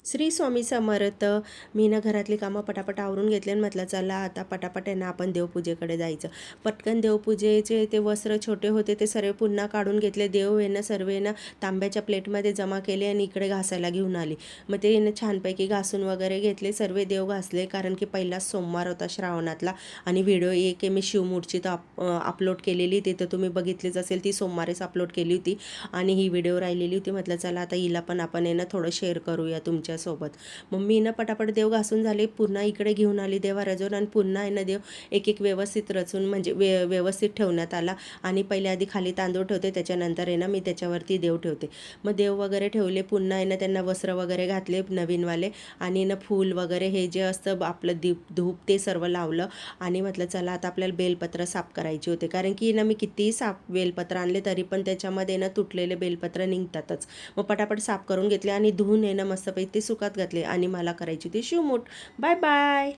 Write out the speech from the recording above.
श्री स्वामी समर्थ. मी ना घरातली कामं पटापट आवरून घेतली आणि म्हटलं चला आता पटापट आहे ना आपण देवपूजेकडे जायचं. पटकन देवपूजेचे ते वस्त्र छोटे होते ते सर्व पुन्हा काढून घेतले. देव आहे ना सर्व आहे ना तांब्याच्या प्लेटमध्ये जमा केले आणि इकडे घासायला घेऊन आली. मग ते ना छानपैकी घासून वगैरे घेतले. सर्व देव घासले कारण की पहिलाच सोमवार होता श्रावणातला. आणि व्हिडिओ एक आहे मी शिवमूर्ती तर अपलोड केलेली, ते तर तुम्ही बघितलीच असेल, ती सोमवारीच अपलोड केली होती. आणि ही व्हिडिओ राहिलेली होती. म्हटलं चला आता हिला पण आपण आहे ना थोडं शेअर करूया तुमच्यासोबत. मग मी ना पटापट देव घासून झाले, पुन्हा इकडे घेऊन आली देवा रजवून आणि पुन्हा आहे ना देव एक एक व्यवस्थित रचून म्हणजे व्यवस्थित ठेवण्यात आला. आणि पहिले आधी खाली तांदूळ ठेवते, त्याच्यानंतर आहे ना मी त्याच्यावरती देव ठेवते. मग देव वगैरे ठेवले, पुन्हा आहे ना त्यांना वस्त्र वगैरे घातले नवीनवाले. आणि ना फूल वगैरे हे जे असतं आपलं धूप ते सर्व लावलं. आणि म्हटलं चला आता आपल्याला बेलपत्र साफ करायचे होते, कारण की ना मी कितीही साफ बेलपत्र आणले तरी पण त्याच्यामध्ये ना तुटलेले बेलपत्र निघतातच. मग पटापट साफ करून घेतले आणि धुवून आहे ना मस्तपैकी ते सुकात घातले आणि मला करायची ती शिवमूठ. Bye bye.